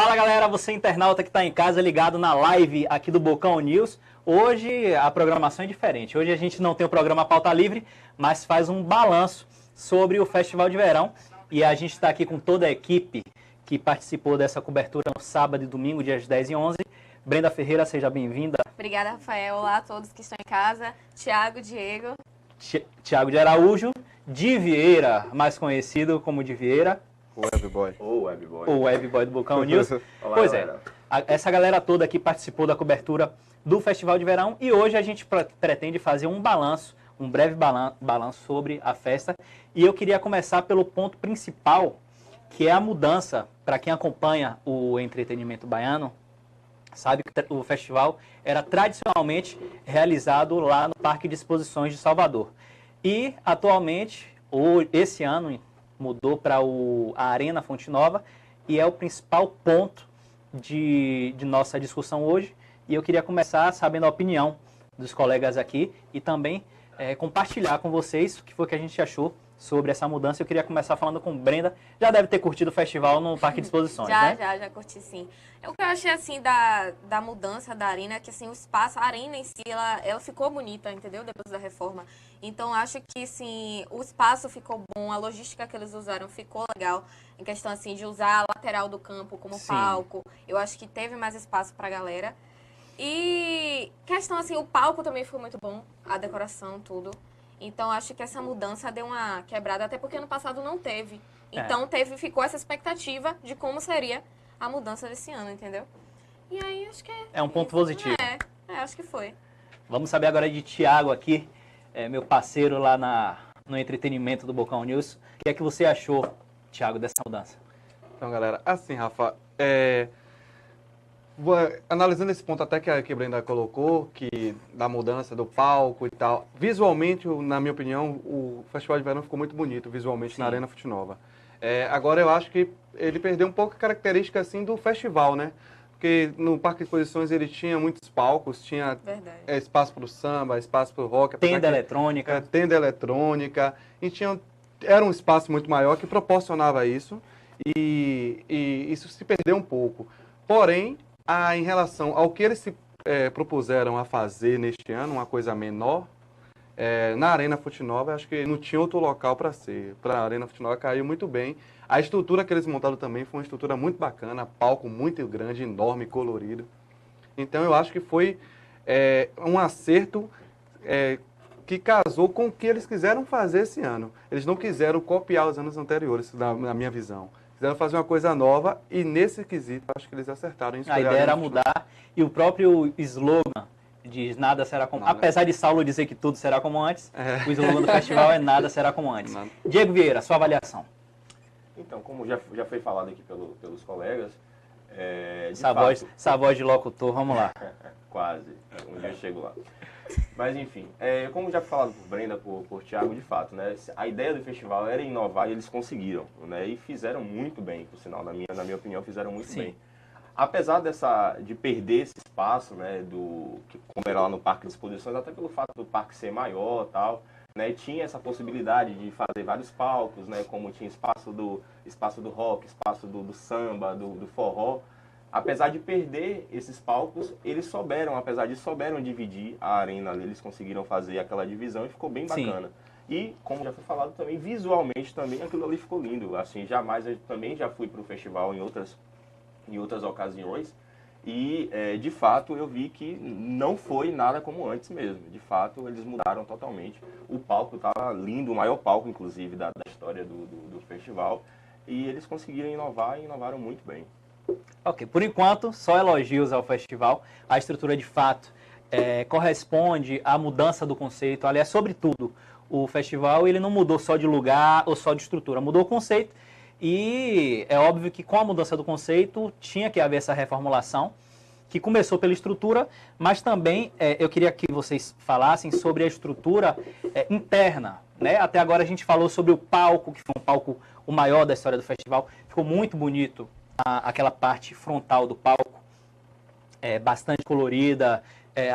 Fala galera, você internauta que está em casa ligado na live aqui do Bocão News. Hoje a programação é diferente. Hoje a gente não tem o programa Pauta Livre, mas faz um balanço sobre o Festival de Verão. E a gente está aqui com toda a equipe que participou dessa cobertura no sábado e domingo, dias 10 e 11. Brenda Ferreira, seja bem-vinda. Obrigada, Rafael. Olá a todos que estão em casa. Tiago, Diego. Tiago de Araújo. Di Vieira, mais conhecido como Di Vieira. O Webboy. O Webboy do Bocão News. Olá, pois galera. Essa galera toda aqui participou da cobertura do Festival de Verão e hoje a gente pretende fazer um balanço, um breve balanço sobre a festa. E eu queria começar pelo ponto principal, que é a mudança. Para quem acompanha o entretenimento baiano, sabe que o festival era tradicionalmente realizado lá no Parque de Exposições de Salvador. E atualmente, esse ano, mudou para a Arena Fonte Nova e é o principal ponto de nossa discussão hoje. E eu queria começar sabendo a opinião dos colegas aqui e também compartilhar com vocês o que foi que a gente achou sobre essa mudança. Eu queria começar falando com Brenda. Já deve ter curtido o festival no Parque de Exposições, né? Já curti sim. O que eu achei assim da mudança da arena é que assim, o espaço, a arena em si, ela ficou bonita, entendeu? Depois da reforma. Então acho que assim, o espaço ficou bom, a logística que eles usaram ficou legal. Em questão assim de usar a lateral do campo como palco. Eu acho que teve mais espaço pra galera. E questão assim, o palco também ficou muito bom, a decoração, tudo. Então, acho que essa mudança deu uma quebrada, até porque ano passado não teve. Então, ficou essa expectativa de como seria a mudança desse ano, entendeu? E aí, acho que é um ponto positivo. Acho que foi. Vamos saber agora de Tiago aqui, meu parceiro lá no entretenimento do Bocão News. O que é que você achou, Tiago, dessa mudança? Então, galera, assim, Rafa, analisando esse ponto até que a Brenda colocou, que da mudança do palco e tal, visualmente, na minha opinião, o Festival de Verão ficou muito bonito visualmente na Arena Fonte Nova. Agora eu acho que ele perdeu um pouco a característica assim do festival, né? Porque no Parque de Exposições ele tinha muitos palcos, tinha espaço para o samba, espaço para o rock. Tenda eletrônica. Tenda eletrônica. E era um espaço muito maior que proporcionava isso. E isso se perdeu um pouco. Porém, em relação ao que eles se propuseram a fazer neste ano, uma coisa menor, na Arena Fonte Nova, acho que não tinha outro local para ser. Para a Arena Fonte Nova caiu muito bem. A estrutura que eles montaram também foi uma estrutura muito bacana, palco muito grande, enorme, colorido. Então eu acho que foi um acerto que casou com o que eles quiseram fazer esse ano. Eles não quiseram copiar os anos anteriores, na minha visão. Quiseram fazer uma coisa nova e nesse quesito acho que eles acertaram. A ideia era mudar e o próprio slogan diz nada será como... Apesar de Saulo dizer que tudo será como antes, o slogan do festival é nada será como antes. Diego Vieira, sua avaliação. Então, como já foi falado aqui pelos colegas... Essa voz de locutor, vamos lá. Quase, um dia eu chego lá. Mas enfim, como já foi falado por Brenda, por Thiago, de fato, né? A ideia do festival era inovar e eles conseguiram, né? E fizeram muito bem, por sinal, na minha opinião, fizeram muito bem. Apesar de perder esse espaço, né, como era lá no Parque de Exposições, até pelo fato do parque ser maior e tal, né, tinha essa possibilidade de fazer vários palcos, né, como tinha espaço do rock, espaço do samba, do forró. Apesar de perder esses palcos, eles souberam dividir a arena, eles conseguiram fazer aquela divisão e ficou bem bacana. E, como já foi falado também, visualmente também aquilo ali ficou lindo. Assim, eu também já fui para o festival em outras ocasiões e, de fato, eu vi que não foi nada como antes mesmo. De fato, eles mudaram totalmente. O palco estava lindo, o maior palco, inclusive, da história do festival. E eles conseguiram inovar e inovaram muito bem. Ok, por enquanto, só elogios ao festival. A estrutura, de fato, corresponde à mudança do conceito. Aliás, sobretudo, o festival ele não mudou só de lugar ou só de estrutura, mudou o conceito. E é óbvio que com a mudança do conceito tinha que haver essa reformulação, que começou pela estrutura, mas também eu queria que vocês falassem sobre a estrutura interna, né? Até agora a gente falou sobre o palco, que foi um palco o maior da história do festival. Ficou muito bonito aquela parte frontal do palco, bastante colorida,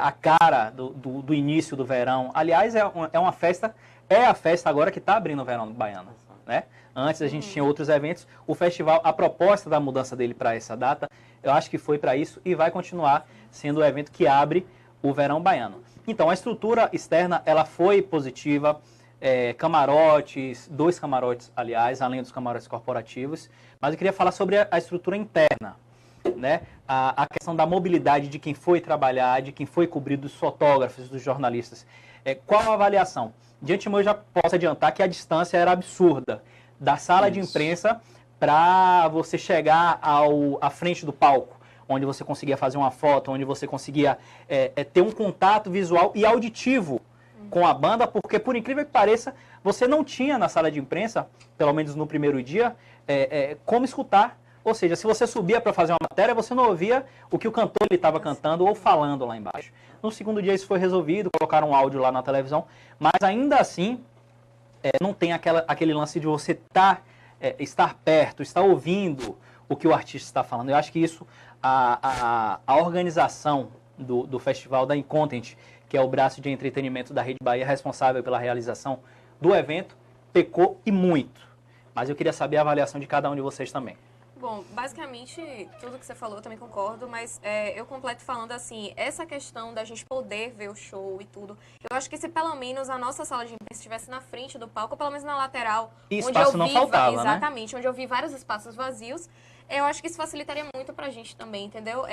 a cara do início do verão. Aliás, é uma festa, a festa agora que está abrindo o verão baiano. né? Antes a gente tinha outros eventos. O festival, a proposta da mudança dele para essa data, eu acho que foi para isso e vai continuar sendo o evento que abre o Verão Baiano. Então, a estrutura externa, ela foi positiva, camarotes, 2 camarotes, aliás, além dos camarotes corporativos, mas eu queria falar sobre a estrutura interna, né? A questão da mobilidade de quem foi trabalhar, de quem foi cobrir, dos fotógrafos, dos jornalistas. Qual a avaliação? De antemão, eu já posso adiantar que a distância era absurda, da sala de imprensa para você chegar à frente do palco, onde você conseguia fazer uma foto, onde você conseguia ter um contato visual e auditivo com a banda, porque, por incrível que pareça, você não tinha na sala de imprensa, pelo menos no primeiro dia, como escutar. Ou seja, se você subia para fazer uma matéria, você não ouvia o que o cantor estava cantando ou falando lá embaixo. No segundo dia isso foi resolvido, colocaram um áudio lá na televisão, mas ainda assim não tem aquele lance de você estar perto, estar ouvindo o que o artista está falando. Eu acho que isso, a organização do festival da Incontent, que é o braço de entretenimento da Rede Bahia, responsável pela realização do evento, pecou e muito. Mas eu queria saber a avaliação de cada um de vocês também. Bom, basicamente, tudo que você falou eu também concordo, mas eu completo falando assim, essa questão da gente poder ver o show e tudo, eu acho que se pelo menos a nossa sala de imprensa estivesse na frente do palco, ou pelo menos na lateral, E onde espaço eu não vi, faltava, exatamente, onde eu vi vários espaços vazios, eu acho que isso facilitaria muito pra gente também, entendeu?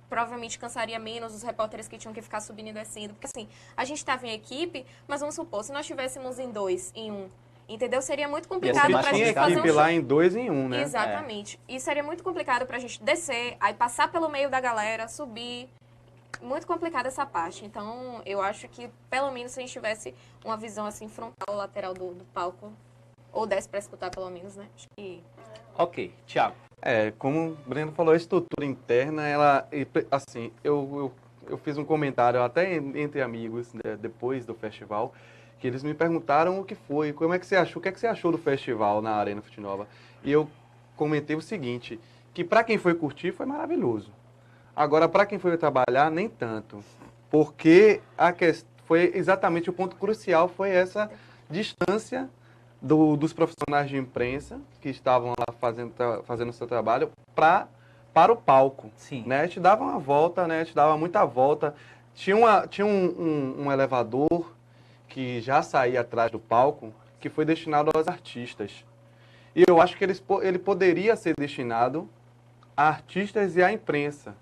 Provavelmente cansaria menos os repórteres que tinham que ficar subindo e descendo, porque assim, a gente estava em equipe, mas vamos supor, se nós estivéssemos em 2, em 1, entendeu? Seria muito complicado mais pra Tinha gente fazer um equipe show. lá em 2 em 1, né? Exatamente. E seria muito complicado pra gente descer, aí passar pelo meio da galera, subir. Muito complicada essa parte. Então, eu acho que, pelo menos, se a gente tivesse uma visão assim, frontal, lateral do palco, ou desse pra escutar, pelo menos, né? Acho que... Ok, Thiago. Como o Breno falou, a estrutura interna, ela, assim, eu fiz um comentário até entre amigos, né, depois do festival, que eles me perguntaram o que foi, como é que você achou, o que é que você achou do festival na Arena Fonte Nova? E eu comentei o seguinte, que para quem foi curtir foi maravilhoso. Agora, para quem foi trabalhar, nem tanto. Porque foi exatamente o ponto crucial, foi essa distância dos profissionais de imprensa que estavam lá fazendo o seu trabalho para o palco. Sim. Né? Te dava uma volta, né? Te dava muita volta. Tinha um elevador que já saía atrás do palco, que foi destinado aos artistas. E eu acho que ele poderia ser destinado a artistas e à imprensa,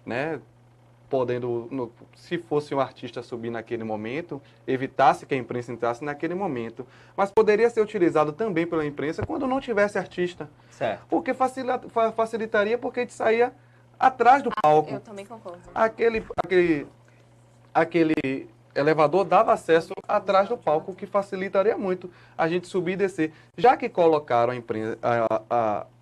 né? Podendo, se fosse um artista subir naquele momento, evitasse que a imprensa entrasse naquele momento. Mas poderia ser utilizado também pela imprensa quando não tivesse artista. Certo. Porque facilitaria, porque a gente saía atrás do palco. Eu também concordo. Aquele elevador dava acesso atrás do palco, o que facilitaria muito a gente subir e descer. Já que colocaram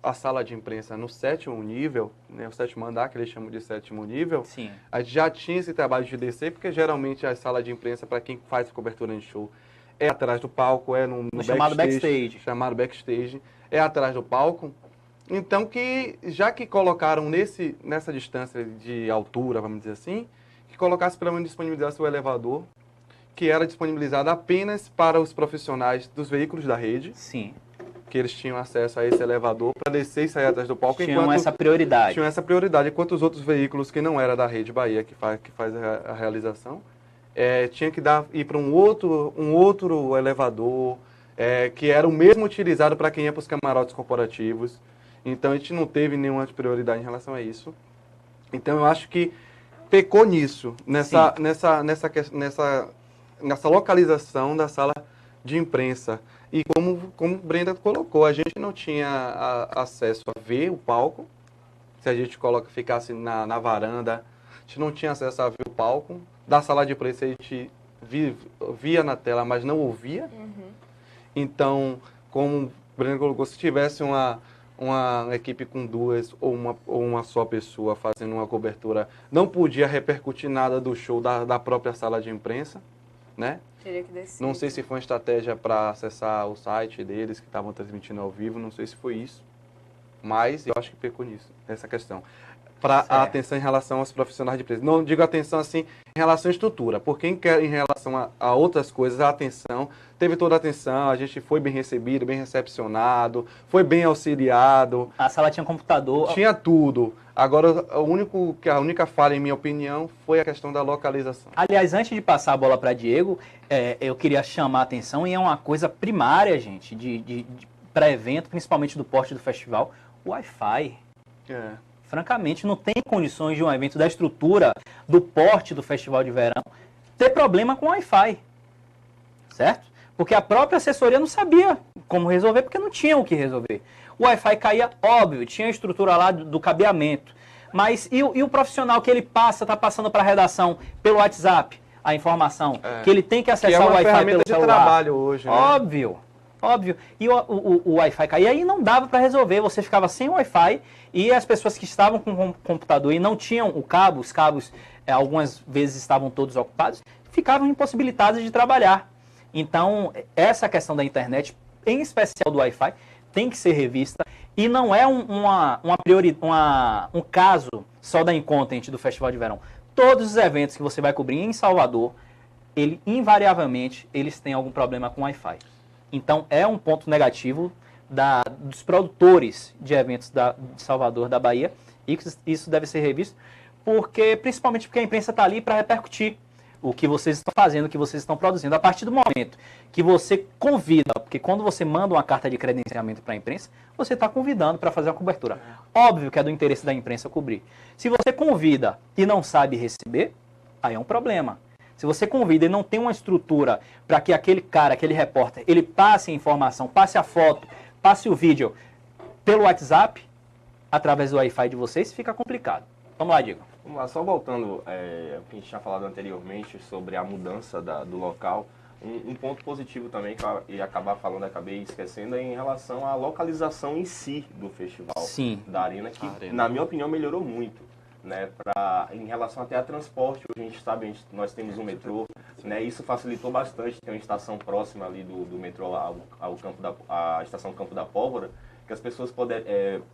a sala de imprensa no 7º nível, né, o 7º andar, que eles chamam de 7º nível, Sim. a gente já tinha esse trabalho de descer, porque geralmente a sala de imprensa, para quem faz cobertura de show, é atrás do palco, no chamado backstage. Chamado backstage, é atrás do palco. Então, já que colocaram nessa distância de altura, vamos dizer assim, que colocasse pelo menos disponibilizasse o elevador, que era disponibilizado apenas para os profissionais dos veículos da rede. Sim. Que eles tinham acesso a esse elevador para descer e sair atrás do palco. Tinham essa prioridade. Tinham essa prioridade, enquanto os outros veículos que não era da Rede Bahia, que faz a realização, tinha que ir para um outro elevador, que era o mesmo utilizado para quem ia para os camarotes corporativos. Então, a gente não teve nenhuma prioridade em relação a isso. Então, eu acho que pecou nisso, nessa localização da sala de imprensa. E como Brenda colocou, a gente não tinha acesso a ver o palco. Se a gente ficasse na varanda, a gente não tinha acesso a ver o palco. Da sala de imprensa a gente via na tela, mas não ouvia. Uhum. Então, como Brenda colocou, se tivesse uma equipe com 2 ou uma só pessoa fazendo uma cobertura, não podia repercutir nada do show da própria sala de imprensa, né? Teria que descer. Não sei se foi uma estratégia para acessar o site deles, que estavam transmitindo ao vivo, não sei se foi isso, mas eu acho que pecou nisso, nessa questão. para Certo. a atenção em relação aos profissionais de imprensa. Não digo atenção assim em relação à estrutura, porque em relação a outras coisas, a atenção, teve toda a atenção, a gente foi bem recebido, bem recepcionado, foi bem auxiliado, A sala tinha computador. tinha tudo. Agora, a única falha, em minha opinião, foi a questão da localização. Aliás, antes de passar a bola para Diego, eu queria chamar a atenção, e é uma coisa primária, gente, para evento, principalmente do porte do festival, o Wi-Fi. Francamente, não tem condições de um evento da estrutura do porte do Festival de Verão ter problema com Wi-Fi, certo? Porque a própria assessoria não sabia como resolver, porque não tinha o que resolver. O Wi-Fi caía, óbvio, tinha a estrutura lá do cabeamento, mas e o profissional que ele está passando para a redação pelo WhatsApp, a informação, que ele tem que acessar o Wi-Fi pelo de celular. trabalho hoje, né? Óbvio. E o Wi-Fi caía e não dava para resolver. Você ficava sem Wi-Fi e as pessoas que estavam com o computador e não tinham o cabo, os cabos algumas vezes estavam todos ocupados, ficavam impossibilitados de trabalhar. Então, essa questão da internet, em especial do Wi-Fi, tem que ser revista e não é um caso só da Incontent do Festival de Verão. Todos os eventos que você vai cobrir em Salvador, invariavelmente, eles têm algum problema com Wi-Fi. Então, é um ponto negativo dos produtores de eventos de Salvador, da Bahia, e isso deve ser revisto, principalmente porque a imprensa está ali para repercutir o que vocês estão fazendo, o que vocês estão produzindo. A partir do momento que você convida, porque quando você manda uma carta de credenciamento para a imprensa, você está convidando para fazer uma cobertura. Óbvio que é do interesse da imprensa cobrir. Se você convida e não sabe receber, aí é um problema. Se você convida e não tem uma estrutura para que aquele cara, aquele repórter, ele passe a informação, passe a foto, passe o vídeo pelo WhatsApp, através do Wi-Fi de vocês, fica complicado. Vamos lá, Diego. Vamos lá, só voltando ao que a gente tinha falado anteriormente sobre a mudança do local. Um ponto positivo também que eu ia acabar falando, acabei esquecendo, é em relação à localização em si do festival. Sim. Da Arena, que na minha opinião melhorou muito. Né, em relação até a transporte, hoje a gente sabe, nós temos um metrô, né, isso facilitou bastante, tem uma estação próxima ali do metrô à estação Campo da Pólvora, que as pessoas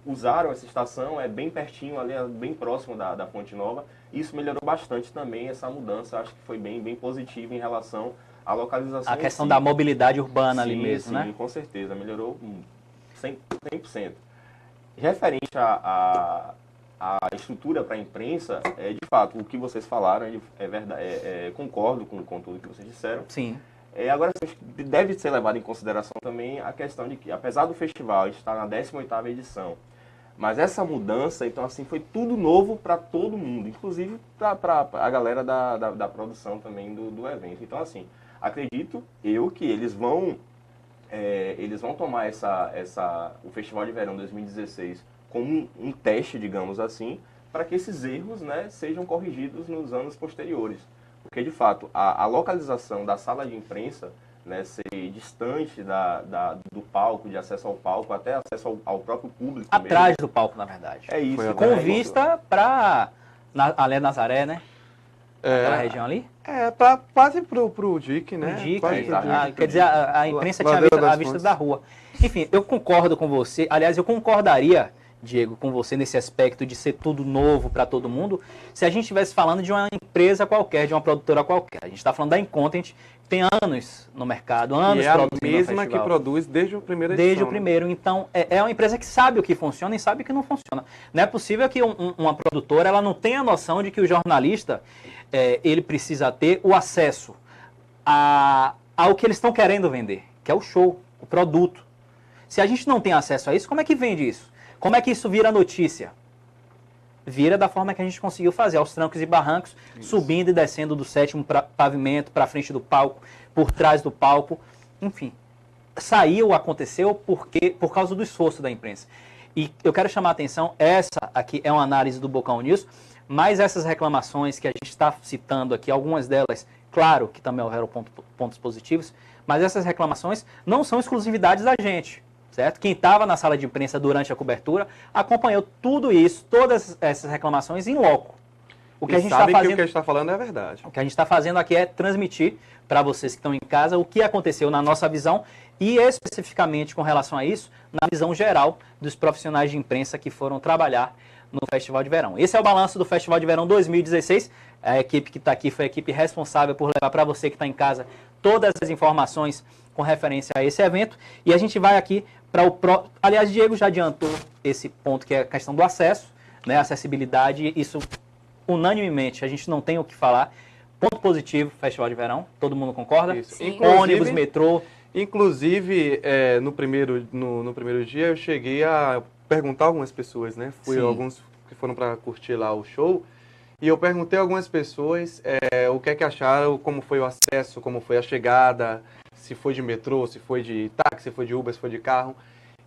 usaram essa estação, é bem pertinho ali, bem próximo da Fonte Nova, e isso melhorou bastante também, essa mudança, acho que foi bem positiva em relação à localização. A questão da mobilidade urbana ali mesmo, sim, né? Sim, com certeza, melhorou 100%. Referente a estrutura para a imprensa, de fato, o que vocês falaram é verdade, concordo com tudo que vocês disseram. Sim. Agora, deve ser levado em consideração também a questão de que, apesar do festival estar na 18ª edição, mas essa mudança, então, assim, foi tudo novo para todo mundo, inclusive para a galera da produção também do evento. Então, assim, acredito eu que eles vão tomar o Festival de Verão 2016 como um teste, digamos assim, para que esses erros, né, sejam corrigidos nos anos posteriores. Porque, de fato, a localização da sala de imprensa, né, ser distante do palco, de acesso ao palco, até acesso ao próprio público. Atrás mesmo. do palco, na verdade. É isso. Com vista para Alé Nazaré, né? Aquela região ali? Quase pro DIC, né? O DIC, Quase pro DIC. quer dizer, a imprensa tinha Ladeira das a vista Fontes. da rua. Enfim, eu concordo com você. Aliás, eu concordaria, Diego, com você nesse aspecto de ser tudo novo para todo mundo, se a gente estivesse falando de uma empresa qualquer, de uma produtora qualquer. A gente está falando da Incontent, que tem anos no mercado, anos E é a produzindo no mesma que festival. produz desde o primeiro edição. Desde o primeiro. Então, é uma empresa que sabe o que funciona e sabe o que não funciona. Não é possível que uma produtora ela não tenha noção de que o jornalista ele precisa ter o acesso ao que eles estão querendo vender, que é o show, o produto. Se a gente não tem acesso a isso, como é que vende isso? Como é que isso vira notícia? Vira da forma que a gente conseguiu fazer, aos trancos e barrancos, subindo e descendo do 7º pavimento para frente do palco, por trás do palco, enfim. Aconteceu por causa do esforço da imprensa. E eu quero chamar a atenção, essa aqui é uma análise do Bocão News, mas essas reclamações que a gente está citando aqui, algumas delas, claro que também houveram pontos positivos, mas essas reclamações não são exclusividades da gente. Certo? Quem estava na sala de imprensa durante a cobertura acompanhou tudo isso, todas essas reclamações em loco. O que a gente está fazendo, que o que a gente está falando é verdade. O que a gente está fazendo aqui é transmitir para vocês que estão em casa o que aconteceu na nossa visão e especificamente com relação a isso, na visão geral dos profissionais de imprensa que foram trabalhar no Festival de Verão. Esse é o balanço do Festival de Verão 2016. A equipe que está aqui foi a equipe responsável por levar para você que está em casa todas as informações com referência a esse evento. E a gente vai aqui para o... Aliás, Diego já adiantou esse ponto que é a questão do acesso, né? Acessibilidade, isso unanimemente, a gente não tem o que falar. Ponto positivo, Festival de Verão, todo mundo concorda? Isso. Ônibus, metrô. Inclusive, no primeiro dia, eu cheguei a perguntar a algumas pessoas, né? Fui Sim. alguns que foram para curtir lá o show. E eu perguntei a algumas pessoas o que é que acharam, como foi o acesso, como foi a chegada, se foi de metrô, se foi de táxi, se foi de Uber, se foi de carro.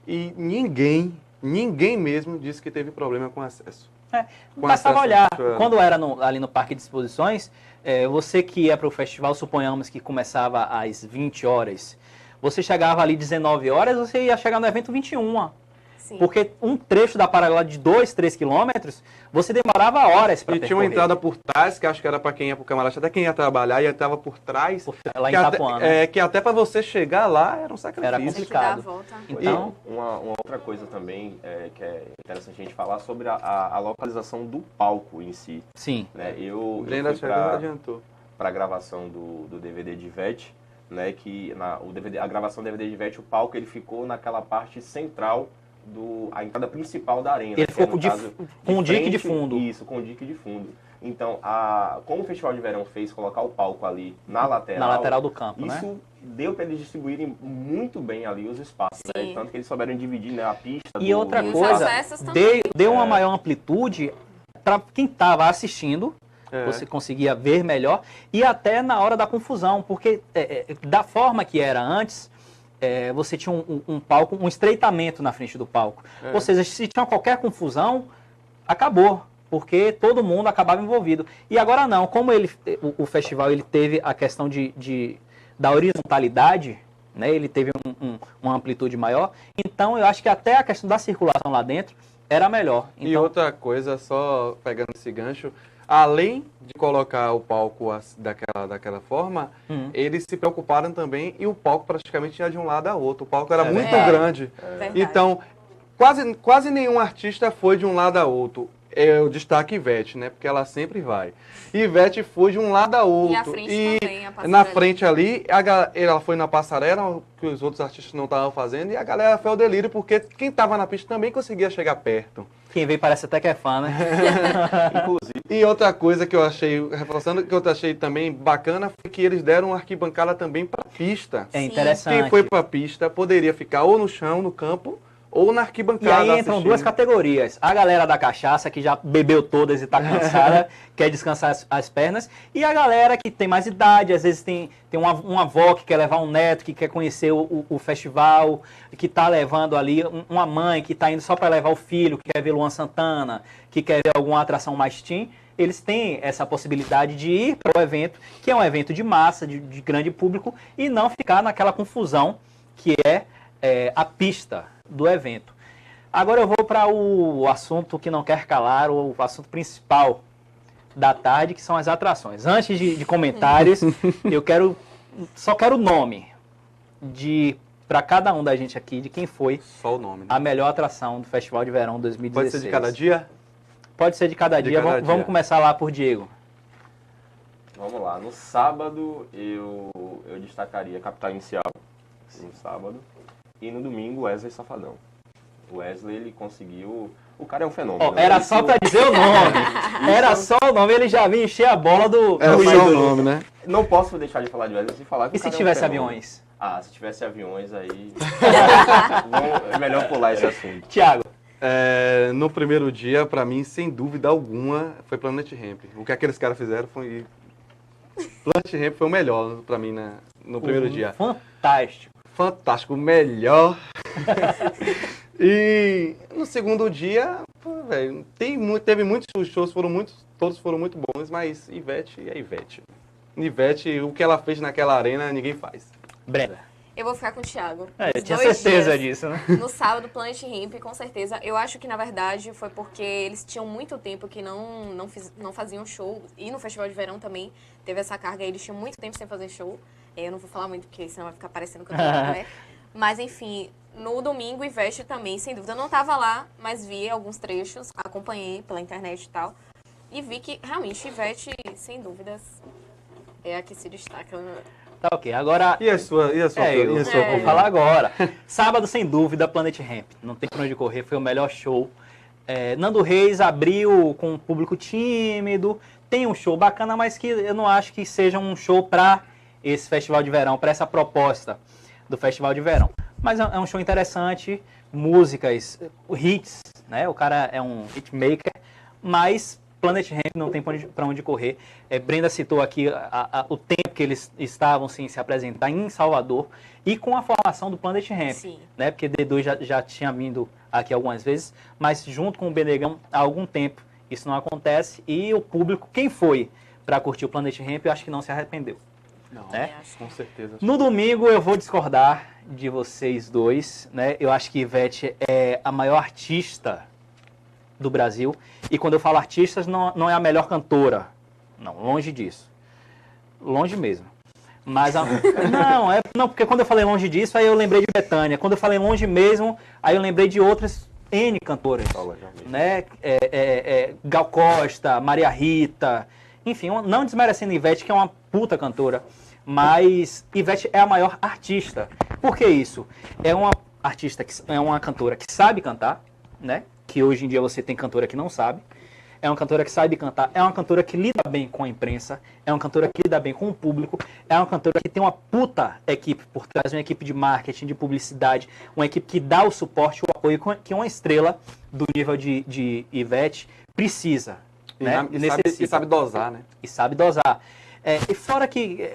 E ninguém mesmo disse que teve problema com acesso. Bastava olhar, quando era ali no Parque de Exposições, você que ia para o festival, suponhamos que começava às 20 horas, você chegava ali 19 horas, você ia chegar no evento 21. Sim. Porque um trecho da paralela de 2, 3 quilômetros, você demorava horas para E percorrer. tinha uma entrada por trás, que acho que era para quem ia para o camarote, até quem ia trabalhar, e entrava por trás. Lá em que Itapuã, até, né? que até para você chegar lá era um sacrifício. Era Tem que complicado. dar a volta. Então, Uma outra coisa também que é interessante a gente falar sobre a localização do palco em si. sim. Né? O Eu Brenda fui chegou e adiantou. para a gravação do DVD de Ivete, né? Que a gravação do DVD de Ivete, o palco ele ficou naquela parte central a entrada principal da arena. Ele que ficou no caso, com o dique de frente- fundo. Isso, com o dique de fundo. Então, como o Festival de Verão fez colocar o palco ali na lateral do campo, né? isso deu para eles distribuírem muito bem ali os espaços, né? Sim. Tanto que eles souberam dividir, né, a pista. E outra E os coisa, acessos também. deu uma maior amplitude para quem estava assistindo, você conseguia ver melhor, e até na hora da confusão, porque da forma que era antes, você tinha um palco, um estreitamento na frente do palco. Ou seja, se tinha qualquer confusão, acabou, porque todo mundo acabava envolvido. E agora não, como o festival ele teve a questão da horizontalidade, né, ele teve uma amplitude maior, então eu acho que até a questão da circulação lá dentro era melhor. Então, E outra coisa, só pegando esse gancho, além de colocar o palco daquela forma, eles se preocuparam também e o palco praticamente ia de um lado a outro. O palco era muito verdade. grande. Verdade. Então, quase nenhum artista foi de um lado a outro. Eu destaco Ivete, né? Porque ela sempre vai. Ivete foi de um lado a outro. E a frente também, a passarela. Na frente ali, ela foi na passarela, que os outros artistas não estavam fazendo, e a galera foi ao delírio, porque quem estava na pista também conseguia chegar perto. quem vê parece até que é fã, né? Inclusive, E outra coisa que eu achei, reforçando, que eu achei também bacana, foi que eles deram uma arquibancada também para pista. É Sim. interessante. Quem foi para a pista poderia ficar ou no chão, no campo, ou na E arquibancada aí entram duas assistindo. categorias. A galera da cachaça, que já bebeu todas e tá cansada, quer descansar as pernas. E a galera que tem mais idade, às vezes tem uma avó que quer levar um neto, que quer conhecer o festival, que tá levando ali uma mãe que tá indo só para levar o filho, que quer ver Luan Santana, que quer ver alguma atração mais teen. Eles têm essa possibilidade de ir para o evento, que é um evento de massa, de grande público, e não ficar naquela confusão que é a pista do evento. Agora eu vou para o assunto que não quer calar, o assunto principal da tarde, que são as atrações. Antes de comentários, eu só quero o nome para cada um da gente aqui, de quem foi Só o nome. Né? a melhor atração do Festival de Verão 2016. Pode ser de cada dia? Pode ser de cada dia. cada Vamos dia. começar lá por Diego. vamos lá. No sábado, eu destacaria Capital Inicial, no sábado. E no domingo, Wesley Safadão. O Wesley, ele conseguiu... O cara é um fenômeno. Ó, era Isso- só para dizer o nome. Era só o nome, ele já vinha encher a bola do É só ídolo. o nome, né? Não posso deixar de falar de Wesley sem falar que E o se cara é um tivesse fenômeno. aviões? Ah, se tivesse aviões, aí... É melhor pular esse assunto. Tiago. No primeiro dia, pra mim, sem dúvida alguma, foi Planet Ramp. O que aqueles caras fizeram foi... Planet Ramp foi o melhor pra mim no primeiro dia. Fantástico. Fantástico, o melhor. E no segundo dia, pô, velho, teve muitos shows, todos foram muito bons, mas Ivete é Ivete. Ivete, o que ela fez naquela arena, ninguém faz. Brenda. Eu vou ficar com o Thiago. Eu Os tinha 2 certeza dias. disso, né? No sábado, Planet Ramp, com certeza. Eu acho que, na verdade, foi porque eles tinham muito tempo que não faziam show. E no Festival de Verão também teve essa carga. Eles tinham muito tempo sem fazer show. Eu não vou falar muito, porque senão vai ficar parecendo que eu tô lá, né? Mas, enfim, no domingo, Ivete também, sem dúvida. Eu não tava lá, mas vi alguns trechos, acompanhei pela internet e tal. E vi que, realmente, Ivete, sem dúvidas, é a que se destaca. Tá ok, agora... E a sua Vou falar agora. Sábado, sem dúvida, Planet Hemp. Não tem pra onde correr, foi o melhor show. Nando Reis abriu com um público tímido. Tem um show bacana, mas que eu não acho que seja um show para esse festival de verão, para essa proposta do festival de verão. Mas é um show interessante, músicas, hits, né? O cara é um hitmaker, mas Planet Hemp não tem para onde correr. Brenda citou aqui o tempo que eles estavam sem se apresentar em Salvador e com a formação do Planet Hemp, né? Porque D2 já tinha vindo aqui algumas vezes, mas junto com o Benegão há algum tempo isso não acontece e o público, quem foi para curtir o Planet Hemp, eu acho que não se arrependeu. Não, né? Com certeza. No domingo eu vou discordar de vocês dois, né? Eu acho que Ivete é a maior artista do Brasil. E quando eu falo artistas, não é a melhor cantora. Não, longe disso. Longe mesmo. Mas não, porque quando eu falei longe disso, aí eu lembrei de Bethânia. Quando eu falei longe mesmo, aí eu lembrei de outras N cantoras, né? Gal Costa, Maria Rita, enfim, não desmerecendo Ivete, que é uma puta cantora, mas Ivete é a maior artista. Por que isso? É uma artista, é uma cantora que sabe cantar, né? Que hoje em dia você tem cantora que não sabe. É uma cantora que sabe cantar, é uma cantora que lida bem com a imprensa, é uma cantora que lida bem com o público, é uma cantora que tem uma puta equipe por trás, uma equipe de marketing, de publicidade, uma equipe que dá o suporte, o apoio que uma estrela do nível de Ivete precisa. Né? E sabe dosar, né? E sabe dosar. E fora que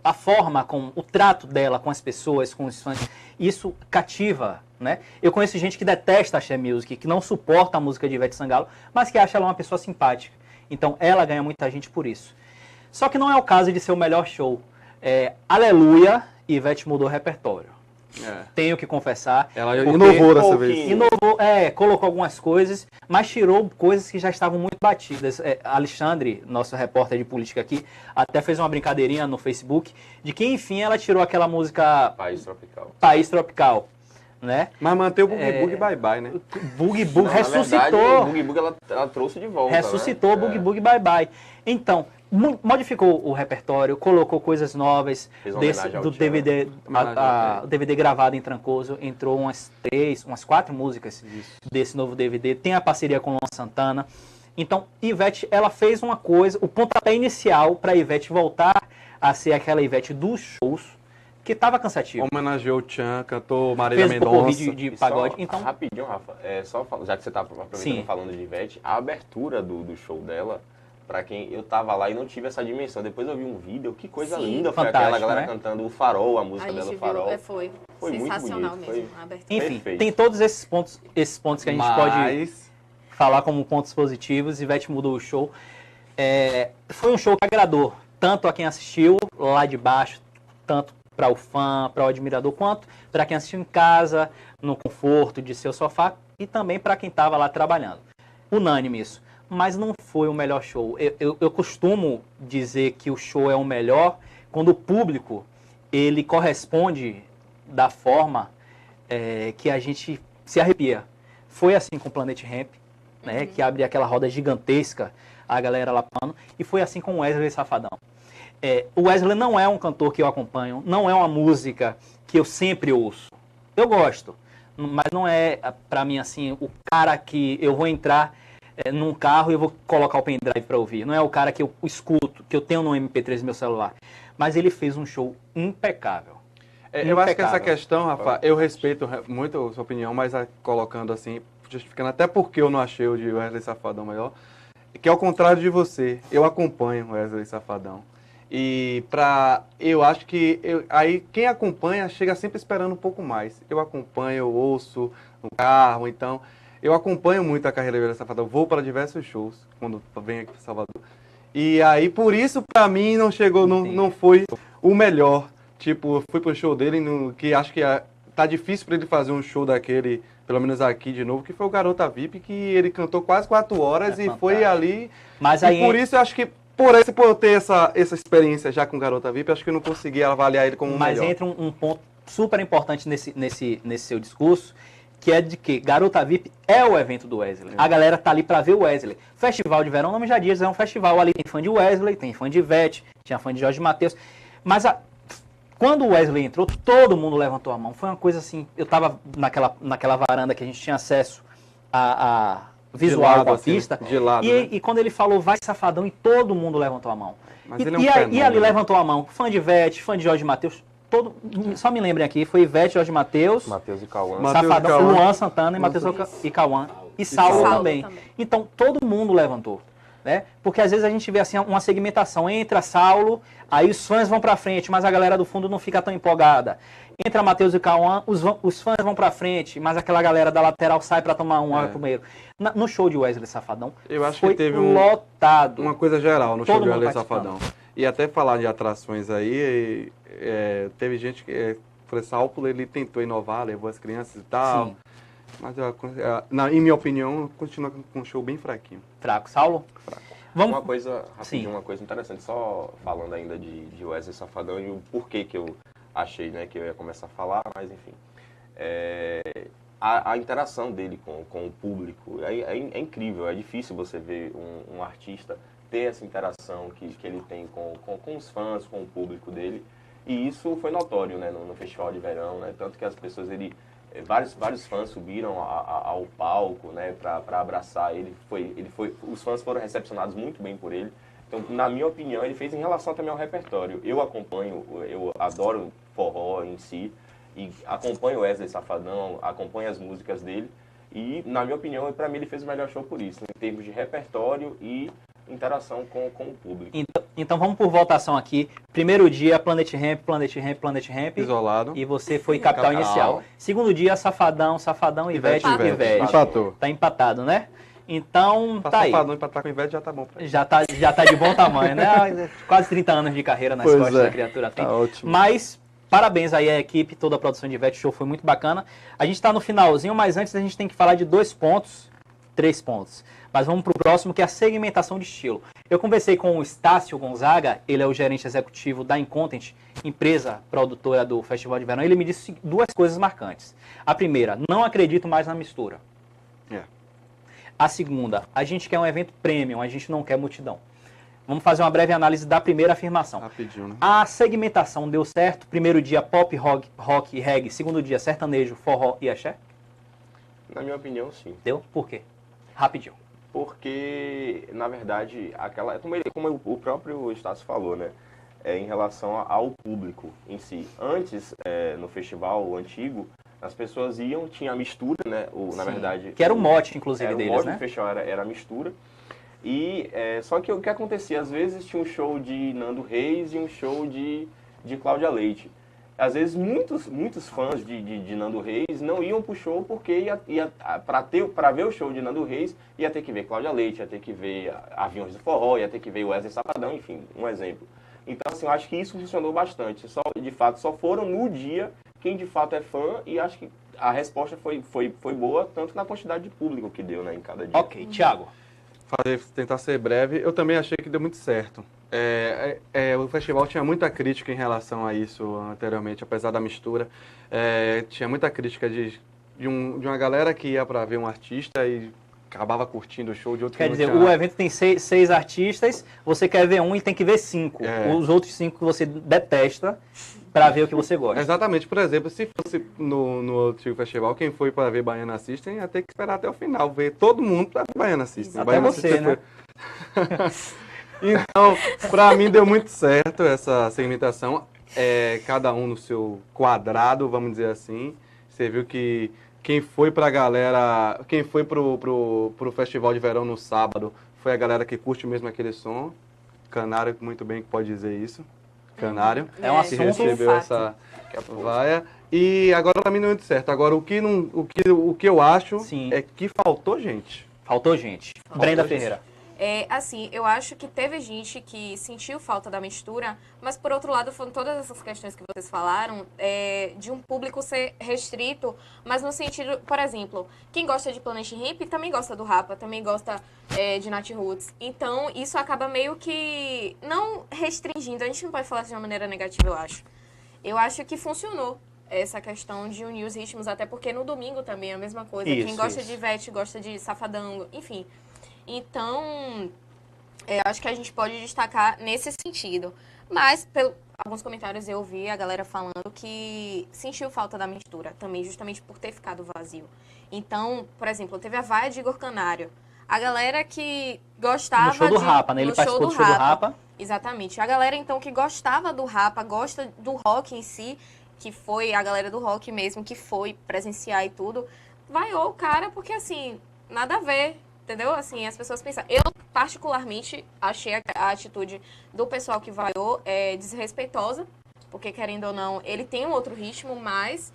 a forma, o trato dela com as pessoas, com os fãs, isso cativa, né? Eu conheço gente que detesta a Axé Music, que não suporta a música de Ivete Sangalo, mas que acha ela uma pessoa simpática. Então ela ganha muita gente por isso. Só que não é o caso de ser o melhor show. Aleluia, Ivete mudou o repertório. Tenho que confessar. Ela inovou dessa vez. Inovou, colocou algumas coisas, mas tirou coisas que já estavam muito batidas. Alexandre, nosso repórter de política aqui, até fez uma brincadeirinha no Facebook de que, enfim, ela tirou aquela música País Tropical. Né? Mas manteve o Boogie Boogie Bye Bye, né? Boogie Boogie ressuscitou. Na verdade, o Boogie Boogie ela trouxe de volta. Ressuscitou o Boogie Boogie Bye Bye. Então, modificou o repertório, colocou coisas novas do DVD, o DVD gravado em Trancoso, entrou umas 4 músicas desse novo DVD, tem a parceria com o Luan Santana. Então, Ivete, ela fez uma coisa, o pontapé inicial para Ivete voltar a ser aquela Ivete dos shows, que estava cansativo. Homenageou o Tchan, cantou Marília Mendonça. De pagode. Então... Rapidinho, Rafa, já que você está aproveitando falando de Ivete, a abertura do show dela, pra quem eu tava lá e não tive essa dimensão. Depois eu vi um vídeo, que coisa linda foi aquela galera, né? Cantando o Farol, a música dela, o Farol. Foi sensacional muito bonito, mesmo. Enfim, tem todos esses pontos que a gente pode falar como pontos positivos. Ivete mudou o show. Foi um show que agradou tanto a quem assistiu lá de baixo, tanto para o fã, para o admirador, quanto para quem assistiu em casa, no conforto de seu sofá, e também para quem estava lá trabalhando. Unânime isso. Mas não foi o melhor show. Eu costumo dizer que o show é o melhor quando o público ele corresponde da forma que a gente se arrepia. Foi assim com o Planet Hemp, né, que abre aquela roda gigantesca, a galera lá falando, e foi assim com o Wesley Safadão. O Wesley não é um cantor que eu acompanho, não é uma música que eu sempre ouço. Eu gosto, mas não é, pra mim, assim, o cara que eu vou entrar num carro e eu vou colocar o pendrive para ouvir. Não é o cara que eu escuto, que eu tenho no MP3 no meu celular. Mas ele fez um show impecável. Eu acho que essa questão, Rafa, eu respeito muito a sua opinião, mas colocando assim, justificando até porque eu não achei o de Wesley Safadão melhor, que é ao contrário de você, eu acompanho o Wesley Safadão. E eu acho que aí quem acompanha chega sempre esperando um pouco mais. Eu acompanho, eu ouço no carro, então eu acompanho muito a carreira do Wesley Safadão. Vou para diversos shows quando venho aqui para Salvador. E aí por isso para mim não foi o melhor. Tipo, eu fui pro show dele que acho que tá difícil para ele fazer um show daquele, pelo menos aqui de novo, que foi o Garota VIP, que ele cantou quase 4 horas e foi ali. Mas e aí por isso eu acho que por eu ter essa experiência já com Garota VIP, acho que eu não consegui avaliar ele como o melhor. Mas entra um ponto super importante nesse seu discurso, que é de que Garota VIP é o evento do Wesley. A galera tá ali para ver o Wesley. Festival de Verão, o nome já diz, é um festival. Ali tem fã de Wesley, tem fã de Ivete, tinha fã de Jorge Mateus. Mas quando o Wesley entrou, todo mundo levantou a mão. Foi uma coisa assim, eu tava naquela varanda que a gente tinha acesso a visual com a pista. De lado, e quando ele falou, vai Safadão, e todo mundo levantou a mão. Mas ele é um fenômeno. E ali levantou a mão, fã de Ivete, fã de Jorge Mateus, só me lembrem aqui, foi Ivete, Jorge Mateus, Matheus e Cauã. Safadão, Luan Santana e Matheus e Cauã, e Saulo também. Então, todo mundo levantou, né? Porque às vezes a gente vê assim uma segmentação, entra Saulo, aí os fãs vão pra frente, mas a galera do fundo não fica tão empolgada. Entra Matheus e Cauã, os fãs vão pra frente, mas aquela galera da lateral sai pra tomar um água pro meio. No show de Wesley Safadão, eu acho foi que teve lotado. uma coisa geral no show Todo de mundo Wesley Safadão. E até falar de atrações aí, teve gente que... Saulo, ele tentou inovar, levou as crianças e tal. Sim. Mas, em minha opinião, continua com um show bem fraquinho. Fraco. Saulo? Fraco. Vamos... Uma coisa, rapidinho, Sim. uma coisa interessante, só falando ainda de Wesley Safadão e o porquê que eu achei, né, que eu ia começar a falar, mas enfim. A interação dele com o público é incrível, é difícil você ver um artista ter essa interação que ele tem com os fãs, com o público dele. E isso foi notório, né, no Festival de Verão, né, tanto que as pessoas, vários fãs subiram ao palco, né, para abraçar ele. Os fãs foram recepcionados muito bem por ele. Então, na minha opinião, ele fez em relação também ao repertório. Eu adoro forró em si, e acompanho o Wesley Safadão, acompanho as músicas dele. E, na minha opinião, para mim, ele fez o melhor show por isso, em termos de repertório e interação com o público. Então vamos por votação aqui. Primeiro dia, Planet Ramp. Isolado. E você foi capital inicial. Segundo dia, Safadão, Ivete. Empatou. Tá empatado, né? Então, Pra tá aí. Safadão empatar com o Ivete já tá bom pra ele. Já tá de bom tamanho, né? Quase 30 anos de carreira nas Pois costas é. da criatura tem. Tá ótimo. Mas, parabéns aí à equipe, toda a produção de Ivete, o show foi muito bacana. A gente tá no finalzinho, mas antes a gente tem que falar de 3 pontos. Mas vamos pro próximo, que é a segmentação de estilo. Eu conversei com o Estácio Gonzaga, ele é o gerente executivo da Incontent, empresa produtora do Festival de Verão. Ele me disse 2 coisas marcantes. A primeira, não acredito mais na mistura. A segunda, a gente quer um evento premium, a gente não quer multidão. Vamos fazer uma breve análise da primeira afirmação. Rapidinho, né? A segmentação deu certo? Primeiro dia pop, rock e reggae. Segundo dia sertanejo, forró e axé? Na minha opinião, sim. Deu? Por quê? Rapidinho. Porque, na verdade, como o próprio Estácio falou, né? Em relação ao público em si. Antes, no festival antigo, as pessoas tinha a mistura, né? Na verdade... Que era o mote, inclusive, deles, né? O mote do festival era a mistura. E, só que o que acontecia? Às vezes tinha um show de Nando Reis e um show de Cláudia Leite. Às vezes muitos fãs de Nando Reis não iam pro show porque para ver o show de Nando Reis ia ter que ver Cláudia Leite, ia ter que ver Aviões do Forró, ia ter que ver Wesley Safadão, enfim, um exemplo. Então, assim, eu acho que isso funcionou bastante. De fato, só foram no dia quem de fato é fã, e acho que a resposta foi boa, tanto na quantidade de público que deu, né, em cada dia. Ok, Thiago. Tentar ser breve, eu também achei que deu muito certo. O festival tinha muita crítica em relação a isso anteriormente, apesar da mistura. Tinha muita crítica de uma galera que ia para ver um artista e acabava curtindo o show de outro. Quer dizer, o evento tem 6 artistas, você quer ver um e tem que ver 5. Os outros 5 que você detesta para ver o que você gosta. Exatamente. Por exemplo, se fosse no antigo festival, quem foi para ver Baiana System ia ter que esperar até o final, ver todo mundo para ver Baiana System. Até Baiana você, System né? Então, para mim deu muito certo essa segmentação. Cada um no seu quadrado, vamos dizer assim. Você viu que quem foi pro Festival de Verão no sábado foi a galera que curte mesmo aquele som. Canário, muito bem que pode dizer isso. Canário. É um assunto que recebeu essa vaia. E agora para mim não deu muito certo. Agora o que eu acho é que faltou gente. Faltou gente. Brenda Ferreira. Assim, eu acho que teve gente que sentiu falta da mistura, mas por outro lado foram todas essas questões que vocês falaram, de um público ser restrito, mas no sentido, por exemplo, quem gosta de Planet Ramp também gosta do Rapa, também gosta de Nat Roots. Então, isso acaba meio que não restringindo, a gente não pode falar de uma maneira negativa, eu acho. Eu acho que funcionou. essa questão de unir os ritmos, até porque no domingo também é a mesma coisa. Isso, Quem gosta isso. de Ivete gosta de Safadão, enfim. Então, acho que a gente pode destacar nesse sentido. Mas, alguns comentários eu ouvi a galera falando que sentiu falta da mistura também, justamente por ter ficado vazio. Então, por exemplo, teve a vaia de Igor Canário. A galera que gostava No show do Rapa, né? Ele participou do show do Rapa. Exatamente. A galera, então, que gostava do Rapa, gosta do rock em si, que foi a galera do rock mesmo, que foi presenciar e tudo, vaiou o cara porque, assim, nada a ver, entendeu? Assim, as pessoas pensam... Eu, particularmente, achei a atitude do pessoal que vaiou desrespeitosa, porque, querendo ou não, ele tem um outro ritmo, mas...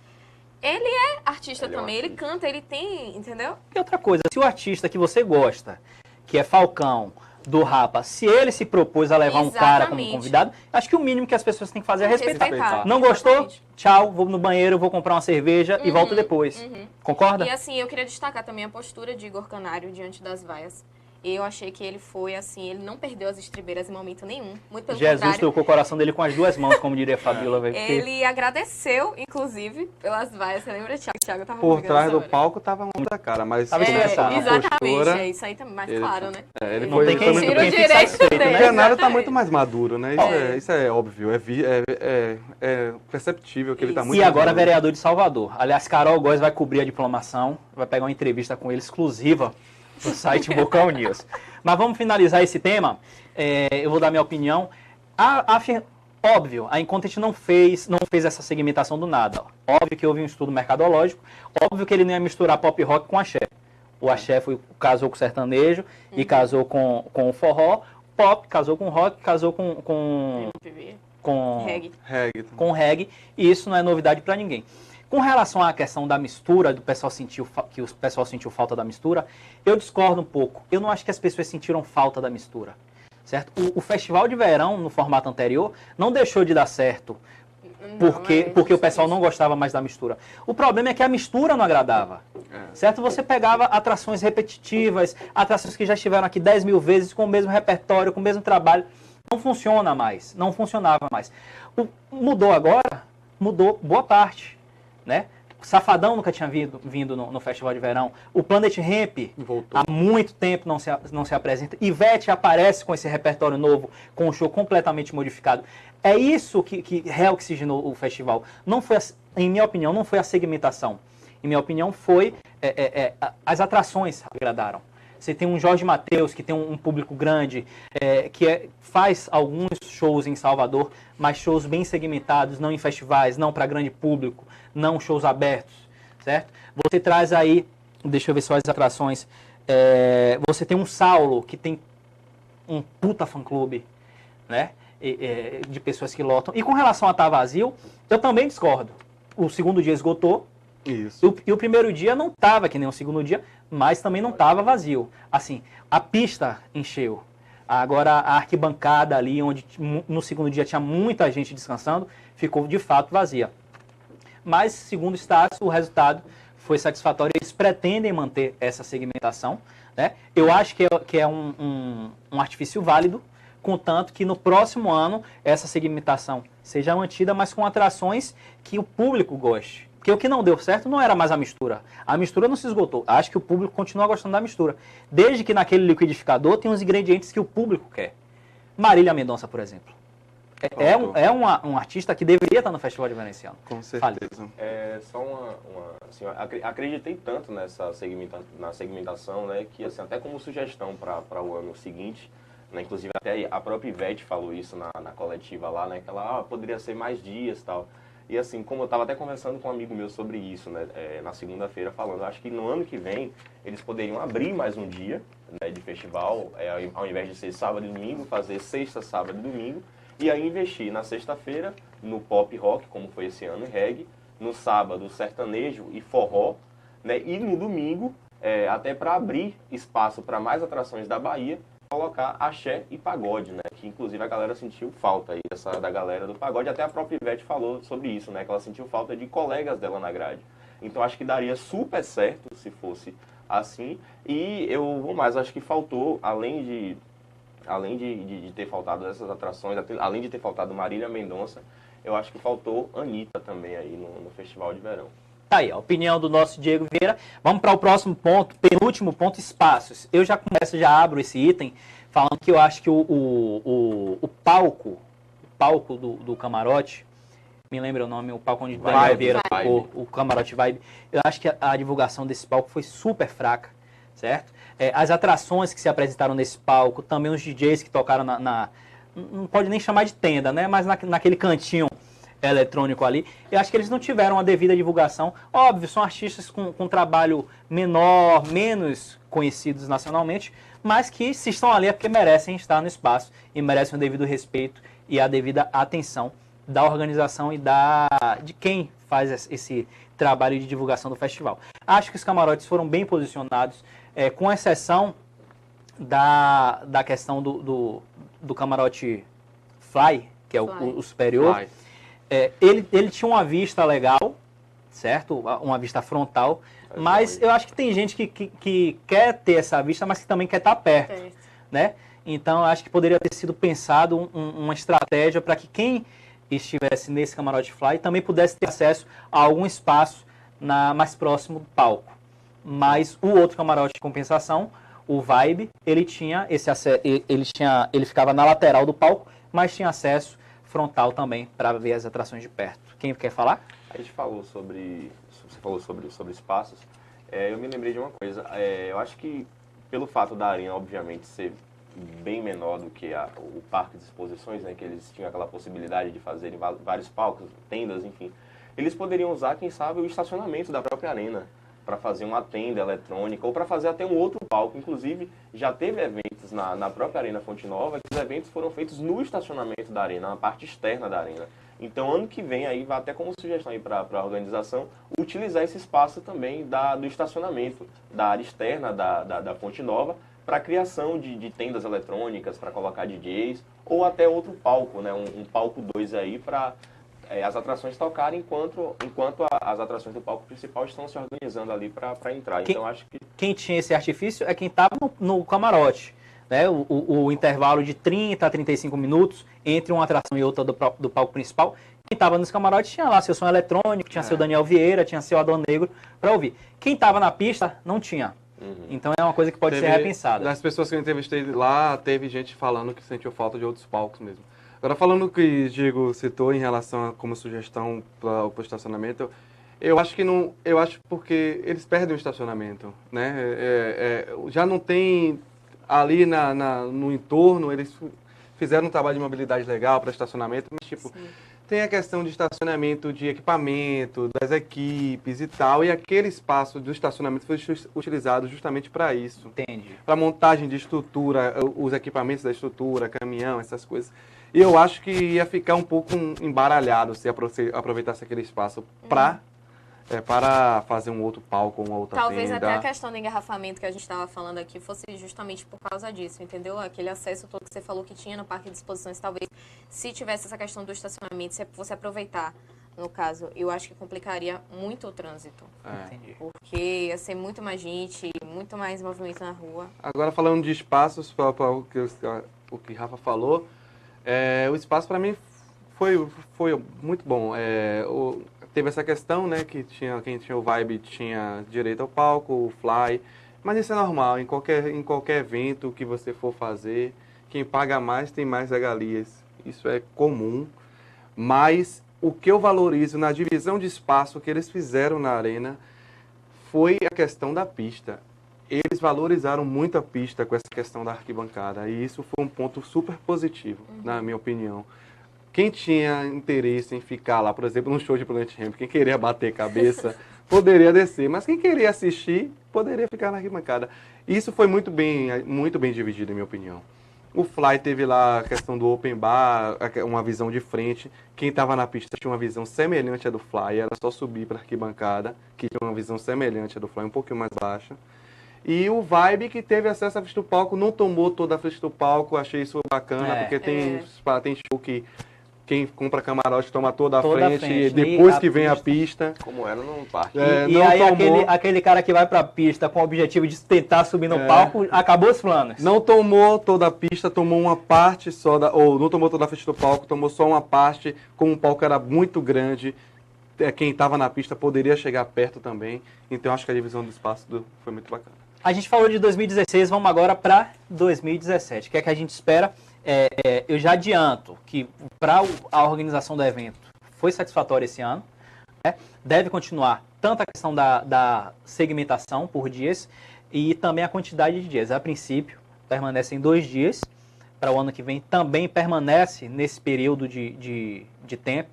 Ele é artista também, ele canta, ele tem, entendeu? E outra coisa, se o artista que você gosta, que é Falcão, do Rapa, se ele se propôs a levar um cara como convidado, acho que o mínimo que as pessoas têm que fazer é respeitar. Não gostou? Exatamente. Tchau, vou no banheiro, vou comprar uma cerveja e volto depois. Concorda? E assim, eu queria destacar também a postura de Igor Canário diante das vaias. Eu achei que ele foi assim, ele não perdeu as estribeiras em momento nenhum. Muito pelo Jesus contrário. tocou o coração dele com as duas mãos, como diria a Fabiola. Velho. Ele agradeceu, inclusive, pelas vaias. Você lembra, Thiago? Thiago tava Por comigo trás nessa do hora. palco tava uma outra cara, mas Tava estressado. a Exatamente, postura, isso aí também mais ele- claro, né? ele Não foi tem quem muito Tira o bem. direito satisfeito, dele. né? O Canário tá exatamente. muito mais maduro, né? Isso é óbvio, é perceptível que ele tá Isso. muito E mais agora maduro. vereador de Salvador. Aliás, Carol Góes vai cobrir a diplomação, vai pegar uma entrevista com ele exclusiva no site Bocão News. Mas vamos finalizar esse tema. Eu vou dar minha opinião. Óbvio, a Incontent não fez essa segmentação do nada. Óbvio que houve um estudo mercadológico. Óbvio que ele não ia misturar pop rock com axé. O axé casou com o sertanejo e casou com o forró. Pop casou com rock, casou com Reggae. Reggae. com reggae, e isso não é novidade para ninguém. Com relação à questão da mistura, que o pessoal sentiu falta da mistura, eu discordo um pouco. Eu não acho que as pessoas sentiram falta da mistura, certo? O festival de verão, no formato anterior, não deixou de dar certo porque o pessoal não gostava mais da mistura. O problema é que a mistura não agradava, certo? Você pegava atrações repetitivas, atrações que já estiveram aqui 10 mil vezes, com o mesmo repertório, com o mesmo trabalho. Não funciona mais, não funcionava mais. Mudou agora, mudou boa parte, né? Safadão nunca tinha vindo no Festival de Verão. O Planet Hemp Voltou. há muito tempo não se apresenta. Ivete aparece com esse repertório novo, com um show completamente modificado. É isso que reoxigenou o festival. Não foi, em minha opinião, não foi a segmentação. Em minha opinião, foi as atrações agradaram. Você tem um Jorge Mateus, que tem um público grande, faz alguns shows em Salvador, mas shows bem segmentados, não em festivais, não para grande público, não shows abertos, certo? Você traz aí, deixa eu ver só as atrações, você tem um Saulo, que tem um puta fã-clube, né? De pessoas que lotam. E com relação a estar vazio, eu também discordo. O segundo dia esgotou, Isso. e o primeiro dia não estava que nem o segundo dia, mas também não estava vazio. Assim, a pista encheu. Agora a arquibancada ali, onde no segundo dia tinha muita gente descansando, ficou de fato vazia. Mas, segundo o Estácio, o resultado foi satisfatório. Eles pretendem manter essa segmentação, né? Eu acho que é um artifício válido, contanto que no próximo ano essa segmentação seja mantida, mas com atrações que o público goste. Porque o que não deu certo não era mais a mistura. A mistura não se esgotou. Acho que o público continua gostando da mistura. Desde que naquele liquidificador tem os ingredientes que o público quer. Marília Mendonça, por exemplo. É um artista que deveria estar no Festival de Verão esse ano. Com certeza. Só assim, eu acreditei tanto na segmentação, né, que assim, até como sugestão para o ano seguinte, né, inclusive até a própria Ivete falou isso na coletiva lá, né, que ela poderia ser mais dias e tal. E assim, como eu estava até conversando com um amigo meu sobre isso, né, na segunda-feira, falando, acho que no ano que vem eles poderiam abrir mais um dia, né, de festival, ao invés de ser sábado e domingo, fazer sexta, sábado e domingo, e aí investir na sexta-feira no pop rock, como foi esse ano, e reggae, no sábado sertanejo e forró, né, e no domingo, até para abrir espaço para mais atrações da Bahia, colocar axé e pagode, né? Que inclusive a galera sentiu falta aí da galera do pagode. Até a própria Ivete falou sobre isso, né? Que ela sentiu falta de colegas dela na grade. Então acho que daria super certo se fosse assim. E eu vou mais, acho que faltou, além de ter faltado essas atrações, além de ter faltado Marília Mendonça, eu acho que faltou Anitta também aí no Festival de Verão. Tá aí, a opinião do nosso Diego Vieira. Vamos para o próximo ponto, penúltimo ponto, espaços. Eu já começo, já abro esse item, falando que eu acho que o palco do camarote, me lembra o nome, o palco onde Daniel Vieira ficou, o camarote Vibe, eu acho que a divulgação desse palco foi super fraca, certo? As atrações que se apresentaram nesse palco, também os DJs que tocaram não pode nem chamar de tenda, né? Mas naquele cantinho eletrônico ali, eu acho que eles não tiveram a devida divulgação. Óbvio, são artistas com trabalho menor, menos conhecidos nacionalmente, mas que se estão ali é porque merecem estar no espaço e merecem o devido respeito e a devida atenção da organização e de quem faz esse trabalho de divulgação do festival. Acho que os camarotes foram bem posicionados, com exceção da questão do camarote Fly, que é o superior. Fly. Ele tinha uma vista legal, certo? Uma vista frontal, mas eu acho que tem gente que quer ter essa vista, mas que também quer estar perto, né? Então, eu acho que poderia ter sido pensado uma estratégia para que quem estivesse nesse camarote Fly também pudesse ter acesso a algum espaço mais próximo do palco. Mas o outro camarote de compensação, o Vibe, ele tinha esse acesso, ele ficava na lateral do palco, mas tinha acesso frontal também para ver as atrações de perto. Quem quer falar? A gente falou você falou sobre espaços, eu me lembrei de uma coisa, eu acho que pelo fato da arena, obviamente, ser bem menor do que o parque de exposições, né, que eles tinham aquela possibilidade de fazerem vários palcos, tendas, enfim, eles poderiam usar, quem sabe, o estacionamento da própria arena para fazer uma tenda eletrônica ou para fazer até um outro palco. Inclusive, já teve eventos na própria Arena Fonte Nova, que os eventos foram feitos no estacionamento da arena, na parte externa da arena. Então, ano que vem, aí vai até como sugestão aí para a organização, utilizar esse espaço também do estacionamento, da área externa da Fonte Nova, para a criação de tendas eletrônicas, para colocar DJs, ou até outro palco, né, um palco 2 aí para as atrações tocarem enquanto as atrações do palco principal estão se organizando ali para entrar. Então, acho que quem tinha esse artifício é quem estava no camarote, né? O intervalo de 30 a 35 minutos entre uma atração e outra do palco principal. Quem estava nos camarotes tinha lá seu som eletrônico, tinha seu Daniel Vieira, tinha seu Adão Negro para ouvir. Quem estava na pista não tinha. Então é uma coisa que pode ser repensada. Das pessoas que eu entrevistei lá, teve gente falando que sentiu falta de outros palcos mesmo. Agora, falando o que o Diego citou em relação a como sugestão para o estacionamento, eu acho que não, eu acho porque eles perdem o estacionamento, né? Já não tem ali no entorno, eles fizeram um trabalho de mobilidade legal para estacionamento, mas tipo, tem a questão de estacionamento de equipamento, das equipes e tal, e aquele espaço do estacionamento foi utilizado justamente para isso. Entendi. Para montagem de estrutura, os equipamentos da estrutura, caminhão, essas coisas. E eu acho que ia ficar um pouco embaralhado se aproveitasse aquele espaço para fazer um outro palco, uma outra Talvez tenda. até a questão do engarrafamento que a gente estava falando aqui fosse justamente por causa disso, entendeu? Aquele acesso todo que você falou que tinha no parque de exposições, talvez se tivesse essa questão do estacionamento, se você aproveitar, no caso, eu acho que complicaria muito o trânsito. Entendi. Porque ia ser muito mais gente, muito mais movimento na rua. Agora, falando de espaços, para o que Rafa falou, o espaço para mim foi muito bom. Teve essa questão, né, que quem tinha o Vibe tinha direito ao palco, o Fly, mas isso é normal, em qualquer evento que você for fazer, quem paga mais tem mais regalias, isso é comum, mas o que eu valorizo na divisão de espaço que eles fizeram na arena foi a questão da pista. Eles valorizaram muito a pista com essa questão da arquibancada, e isso foi um ponto super positivo, na minha opinião. Quem tinha interesse em ficar lá, por exemplo, no show de Planet Hemp, quem queria bater cabeça, poderia descer. Mas quem queria assistir, poderia ficar na arquibancada. Isso foi muito bem dividido, em minha opinião. O Fly teve lá a questão do open bar, uma visão de frente. Quem estava na pista tinha uma visão semelhante à do Fly, era só subir para a arquibancada, que tinha uma visão semelhante à do Fly, um pouquinho mais baixa. E o Vibe, que teve acesso à frente do palco, não tomou toda a frente do palco, achei isso bacana, porque tem show que quem compra camarote toma toda a Toda a frente, frente. e depois E a que vem a pista. pista. Como era no parque. É, E não aí tomou. aquele cara que vai pra pista com o objetivo de tentar subir no É. palco, acabou os planos. Não tomou toda a pista, tomou uma parte só, ou não tomou toda a frente do palco, tomou só uma parte, como o palco era muito grande, quem estava na pista poderia chegar perto também. Então acho que a divisão do espaço foi muito bacana. A gente falou de 2016, vamos agora para 2017. O que é que a gente espera? Eu já adianto que para a organização do evento foi satisfatório esse ano. Né? Deve continuar tanto a questão da segmentação por dias e também a quantidade de dias. A princípio, permanecem 2 dias. Para o ano que vem também permanece nesse período de tempo,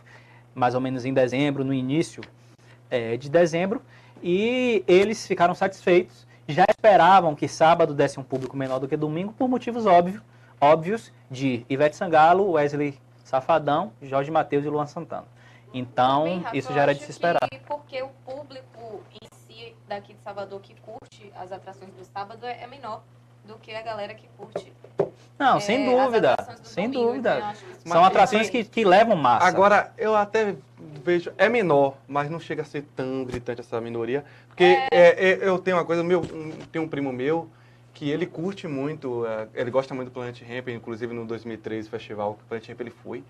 mais ou menos em dezembro, no início de dezembro. E eles ficaram satisfeitos. Já esperavam que sábado desse um público menor do que domingo, por motivos óbvios de Ivete Sangalo, Wesley Safadão, Jorge Mateus e Luan Santana. Então, Também, Rafa, isso eu já era de acho se esperar. que porque o público em si daqui de Salvador que curte as atrações do sábado é menor do que a galera que curte Não, sem dúvida, as atrações do sem domingo. dúvida. Então, eu acho que isso São Mas, atrações que levam massa. Agora, eu até vejo, é menor, mas não chega a ser tão gritante essa minoria, porque eu tenho uma coisa, tem um primo meu, que ele curte muito, ele gosta muito do Planet Ramp, inclusive no 2013, festival que o Planet Ramp ele foi,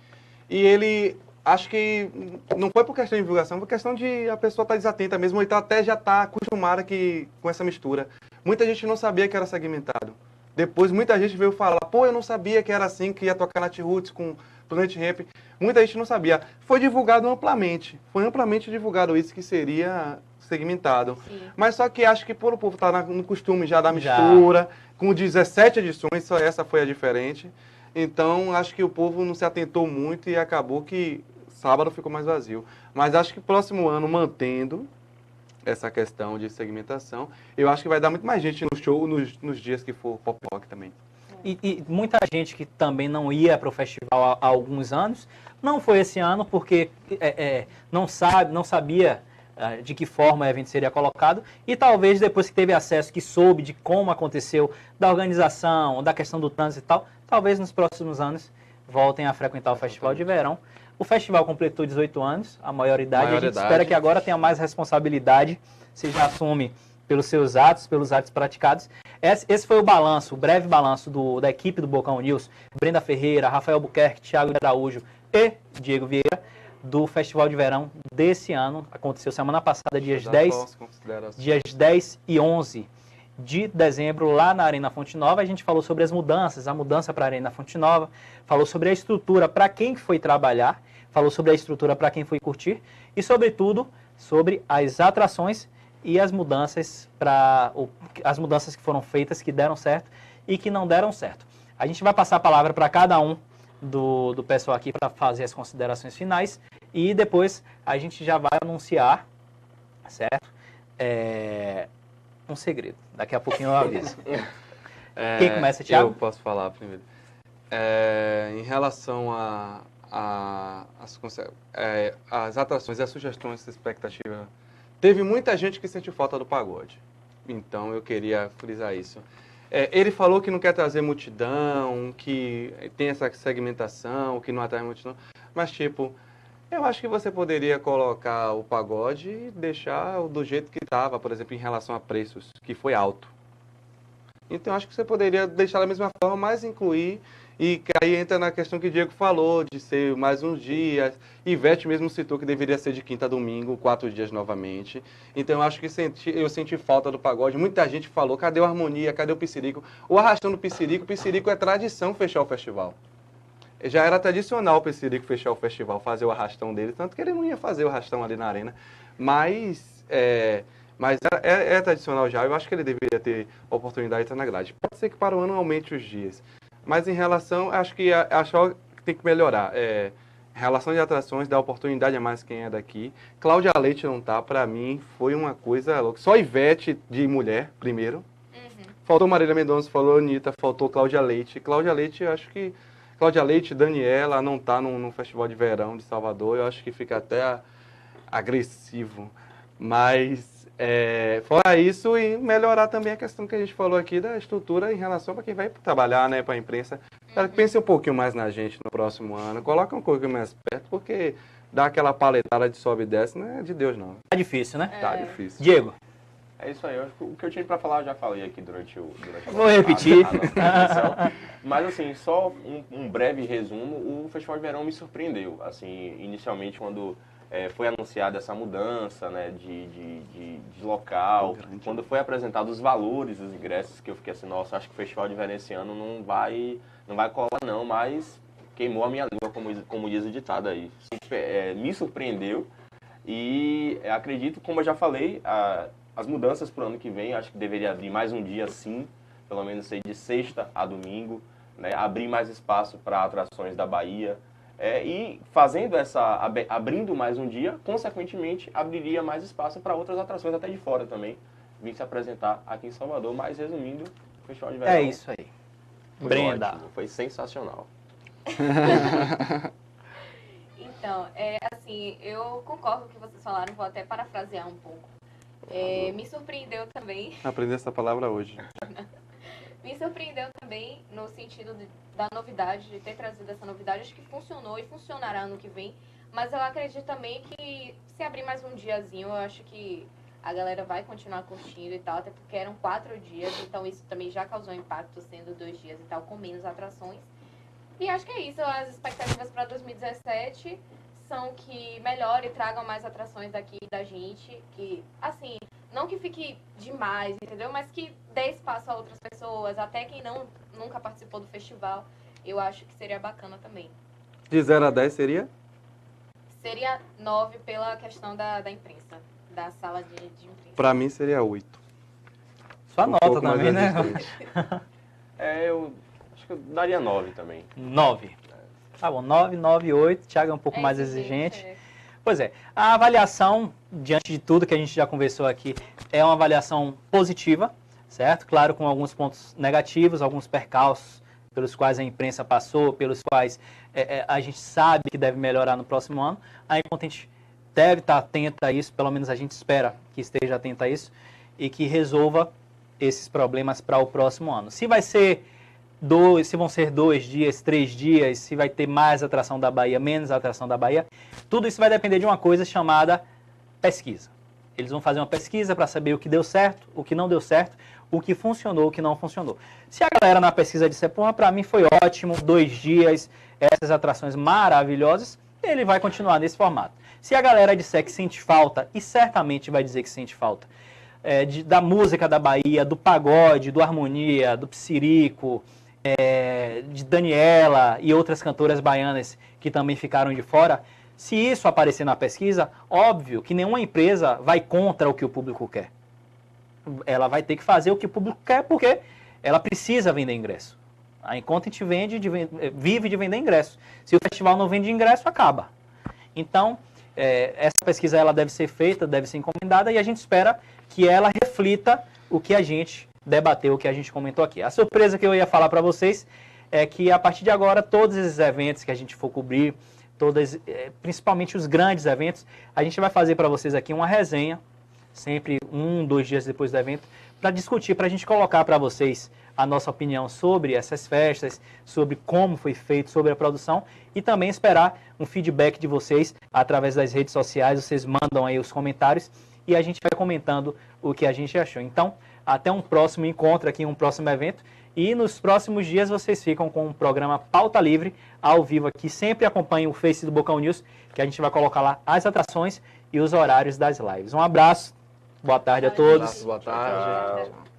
e ele, acho que não foi por questão de divulgação, foi por questão de a pessoa estar desatenta mesmo, ou então até já está acostumada com essa mistura. Muita gente não sabia que era segmentado. Depois, muita gente veio falar, pô, eu não sabia que era assim, que ia tocar Nat Roots com Planet Ramp. Muita gente não sabia. Foi divulgado amplamente. Foi amplamente divulgado isso, que seria segmentado. Sim. Mas só que acho que por o povo estar no costume já da mistura, com 17 edições, só essa foi a diferente. Então, acho que o povo não se atentou muito e acabou que sábado ficou mais vazio. Mas acho que próximo ano, mantendo essa questão de segmentação, eu acho que vai dar muito mais gente no show nos dias que for pop rock também. E muita gente que também não ia para o festival há alguns anos, não foi esse ano porque não sabia de que forma o evento seria colocado, e talvez depois que teve acesso, que soube de como aconteceu, da organização, da questão do trânsito e tal, talvez nos próximos anos voltem a frequentar o Festival de Verão. O festival completou 18 anos, a maioridade. A gente espera que agora tenha mais responsabilidade, se já assume pelos seus atos, pelos atos praticados. Esse foi o balanço, o breve balanço da equipe do Bocão News, Brenda Ferreira, Rafael Buquerque, Thiago Araújo e Diego Vieira, do Festival de Verão desse ano. Aconteceu semana passada, dias 10 e 11 de dezembro, lá na Arena Fonte Nova. A gente falou sobre as mudanças, a mudança para a Arena Fonte Nova, falou sobre a estrutura para quem foi trabalhar, falou sobre a estrutura para quem foi curtir e, sobretudo, sobre as atrações e as mudanças que foram feitas, que deram certo e que não deram certo. A gente vai passar a palavra para cada um do pessoal aqui para fazer as considerações finais e depois a gente já vai anunciar, certo? Um segredo. Daqui a pouquinho eu aviso. Quem começa, Thiago? Eu posso falar primeiro. Em relação às atrações e as sugestões, essa expectativa, teve muita gente que sentiu falta do pagode. Então eu queria frisar isso. Ele falou que não quer trazer multidão, que tem essa segmentação, que não atrai multidão. Mas, eu acho que você poderia colocar o pagode e deixar do jeito que estava, por exemplo, em relação a preços, que foi alto. Então, acho que você poderia deixar da mesma forma, mas incluir, e que aí entra na questão que o Diego falou, de ser mais uns dias. Ivete mesmo citou que deveria ser de quinta a domingo, 4 dias novamente. Então, eu acho que eu senti falta do pagode. Muita gente falou, cadê o Harmonia, cadê o Pissirico? O arrastão do Pissirico, o Pissirico é tradição fechar o festival. Já era tradicional o Pissirico fechar o festival, fazer o arrastão dele, tanto que ele não ia fazer o arrastão ali na arena. Mas é tradicional já, eu acho que ele deveria ter a oportunidade de estar na grade. Pode ser que para o ano aumente os dias. Mas em relação, acho que tem que melhorar. Em relação de atrações, dá oportunidade a mais quem é daqui. Cláudia Leite não tá, para mim, foi uma coisa louca. Só Ivete de mulher, primeiro. Faltou Marília Mendonça, falou Anitta, faltou Cláudia Leite. Cláudia Leite, eu acho que Cláudia Leite, Daniela, não tá no Festival de Verão de Salvador, eu acho que fica até agressivo. Mas, fora isso, e melhorar também a questão que a gente falou aqui da estrutura em relação para quem vai trabalhar, né, para a imprensa. Pense um pouquinho mais na gente no próximo ano, coloca um pouquinho mais perto, porque dar aquela paletada de sobe e desce não é de Deus, não. Tá difícil, né? Tá difícil. Diego. É isso aí. O que eu tinha para falar eu já falei aqui durante Vou repetir. a nossa transmissão. Mas assim, só um breve resumo. O Festival de Verão me surpreendeu. Assim, inicialmente quando foi anunciada essa mudança, né, de local, quando foi apresentado os valores dos ingressos, que eu fiquei assim, nossa, acho que o Festival de Verão esse ano não vai colar não, mas queimou a minha língua, como diz o ditado aí. Me surpreendeu e acredito, como eu já falei, as mudanças para o ano que vem, acho que deveria abrir mais um dia sim, pelo menos ser de sexta a domingo, né, abrir mais espaço para atrações da Bahia, e fazendo abrindo mais um dia, consequentemente, abriria mais espaço para outras atrações até de fora também, vir se apresentar aqui em Salvador, mas resumindo, o Festival de Verão... É isso aí. Foi Brenda. ótimo, foi sensacional. Então, assim, eu concordo com o que vocês falaram, vou até parafrasear um pouco. Me surpreendeu também. Aprendi essa palavra hoje. Me surpreendeu também no sentido da novidade, de ter trazido essa novidade. Acho que funcionou e funcionará ano que vem. Mas eu acredito também que se abrir mais um diazinho, eu acho que a galera vai continuar curtindo e tal, até porque eram 4 dias, então isso também já causou impacto sendo 2 dias e tal, com menos atrações. E acho que é isso, as expectativas para 2017 são que melhore e tragam mais atrações daqui da gente, que, assim, não que fique demais, entendeu? Mas que dê espaço a outras pessoas, até quem nunca participou do festival, eu acho que seria bacana também. De 0 a 10 seria? Seria 9 pela questão da imprensa, da sala de imprensa. Pra mim seria 8. Sua Um nota pouco mais também, né? resistente. Eu acho que eu daria 9 também. 9. Tá bom, 9, 9, 8. Thiago é um pouco mais exigente. É. Pois é, a avaliação, diante de tudo que a gente já conversou aqui, é uma avaliação positiva, certo? Claro, com alguns pontos negativos, alguns percalços pelos quais a imprensa passou, pelos quais a gente sabe que deve melhorar no próximo ano. Aí, a gente deve estar atento a isso, pelo menos a gente espera que esteja atento a isso, e que resolva esses problemas para o próximo ano. Se vão ser 2 dias, 3 dias, se vai ter mais atração da Bahia, menos atração da Bahia, tudo isso vai depender de uma coisa chamada pesquisa. Eles vão fazer uma pesquisa para saber o que deu certo, o que não deu certo, o que funcionou, o que não funcionou. Se a galera na pesquisa disser, porra, para mim foi ótimo, 2 dias, essas atrações maravilhosas, ele vai continuar nesse formato. Se a galera disser que sente falta, e certamente vai dizer que sente falta, da música da Bahia, do pagode, do harmonia, do psirico, de Daniela e outras cantoras baianas que também ficaram de fora, se isso aparecer na pesquisa, óbvio que nenhuma empresa vai contra o que o público quer. Ela vai ter que fazer o que o público quer porque ela precisa vender ingresso. A Incontent vive de vender ingresso. Se o festival não vende ingresso, acaba. Então, essa pesquisa ela deve ser feita, deve ser encomendada e a gente espera que ela reflita o que a gente debateu, o que a gente comentou aqui. A surpresa que eu ia falar para vocês é que a partir de agora, todos esses eventos que a gente for cobrir, principalmente os grandes eventos, a gente vai fazer para vocês aqui uma resenha, sempre 1, 2 dias depois do evento, para discutir, para a gente colocar para vocês a nossa opinião sobre essas festas, sobre como foi feito, sobre a produção e também esperar um feedback de vocês através das redes sociais, vocês mandam aí os comentários e a gente vai comentando o que a gente achou. Então, até um próximo encontro aqui, um próximo evento. E nos próximos dias vocês ficam com o programa Pauta Livre, ao vivo aqui. Sempre acompanhem o Face do Bocão News, que a gente vai colocar lá as atrações e os horários das lives. Um abraço, boa tarde a todos. Boa tarde. Tchau.